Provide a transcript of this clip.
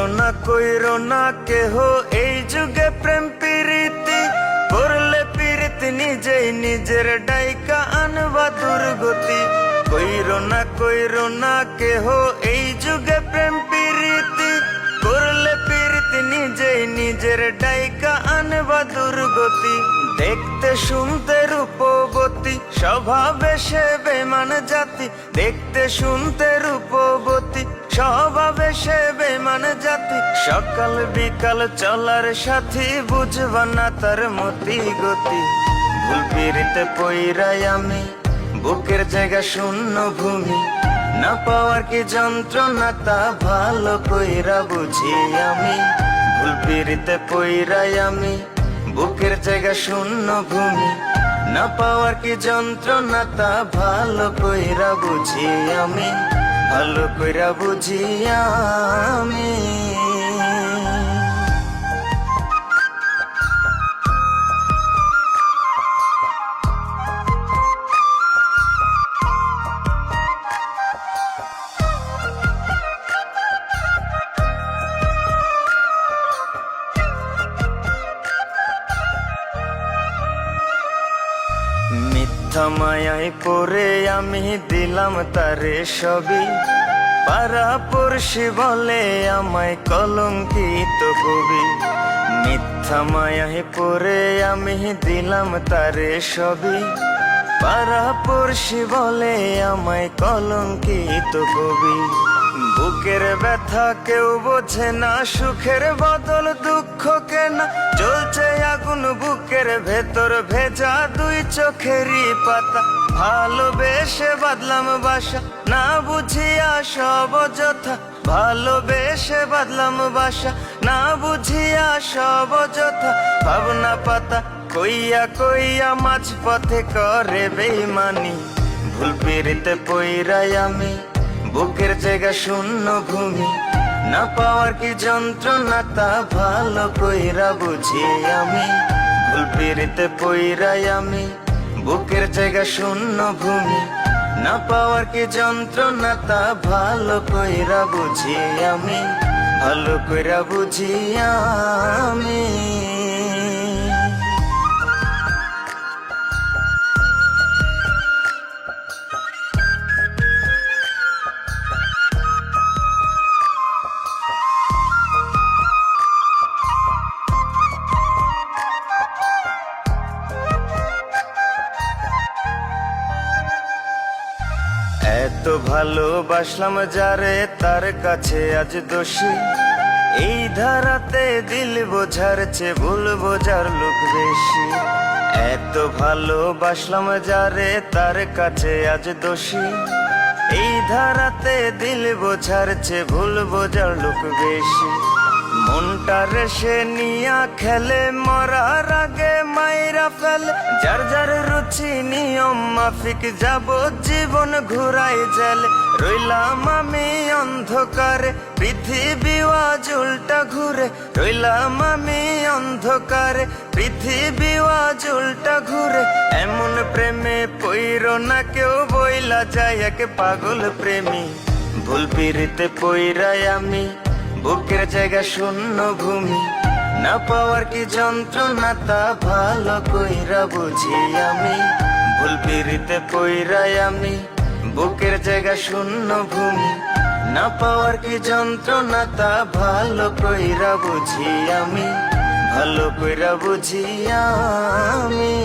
কইরো না কেহ এই যুগে প্রেম প্রীতি করলে প্রীতি নিজেই নিজের ডাইকা আনবা দুর্গতি। কইরো না কেহ এই যুগে প্রেম প্রীতি করলে প্রীতি নিজেই নিজের ডাইকা আনবা দুর্গতি। দেখতে শুনতে রূপবতী স্বভাবে সে বেমান জাতি, দেখতে শুনতে রূপবতী স্বভাবে সে বেমান জাতি। সকাল বিকাল চলার সাথী বুঝবা না তার মতি গতি। ভুল পিরিতে পইরাই আমি বুকের জায়গা শূন্য ভূমি, না পাওয়ার কি যন্ত্রণা তা ভালো কইরা বুঝি আমি। ভুল পিরিতে পইরাই আমি বুকের জায়গা শূন্য ভূমি, না পাওয়ার কি যন্ত্রণা তা ভালো কইরা বুঝি আমি, ভালো কইরা বুঝি আমি। মিথ্যা মায়ায় পড়ে আমি দিলাম তারে সবই, পাড়া পড়শি বলে আমায় কলঙ্কিত কবি। মিথ্যা মায়ায় পড়ে আমি দিলাম তারে সবই, পাড়া পড়শি বলে আমায় কলঙ্কিত কবি। বুকের ব্যথা কেউ বোঝে না, সুখের বদল দুঃখ কেনা, জ্বলছে আগুন বুকের ভেতর ভেজা দুই চোখেরই পাতা। ভালোবেসে বাদলাম বাসা না বুঝিয়া সব অযথা, ভালোবেসে বাদলাম বাসা না বুঝিয়া সব অযথা। ভাবনা পাতা কইয়া কইয়া মাঝ পথে করে বেইমানি। ভুল পিরিতে পইরাই আমি বুকের জায়গা শূন্য ভূমি, না পাওয়ার কি যন্ত্রণা তা ভালো কইরা বুঝি আমি। ভুল পিরিতে পইরাই আমি বুকের জায়গা শূন্য ভূমি, না পাওয়ার কি যন্ত্রণা তা ভালো কইরা বুঝি আমি, ভালো কইরা বুঝি আমি। এত ভালোবাসলাম যারে তার কাছে আজ দোষী, এই ধারাতে দিল বোঝার চেয়ে ভুল বোঝার লোক বেশি। এত ভালোবাসলাম যারে তার কাছে আজ দোষী, এই ধারাতে দিল বোঝার চেয়ে ভুল বোঝার লোক বেশি। মনটা রেসে নিয়া খেলে মরার আগে মাইরা ফেলে, যার যার রুচি নিয়ম মাফিক যাব জীবন ঘুরাই জেলে। রইলাম আমি অন্ধকারে পৃথিবী আজ উল্টা ঘুরে, রইলাম আমি অন্ধকারে পৃথিবী আজ উল্টা ঘুরে। এমন প্রেমে পইরো না কেউ বইলা যায় এক পাগল প্রেমী। ভুল পিরিতে পইরাই আমি বুকের জায়গা শূন্য ভূমি, না পাওয়ার কি যন্ত্রণা তা ভালো কইরা বুঝি আমি। ভুল পিরিতে পইরাই আমি বুকের জায়গা শূন্য ভূমি, না পাওয়ার কি যন্ত্রণা তা ভালো কইরা বুঝি আমি, ভালো কইরা বুঝি আমি।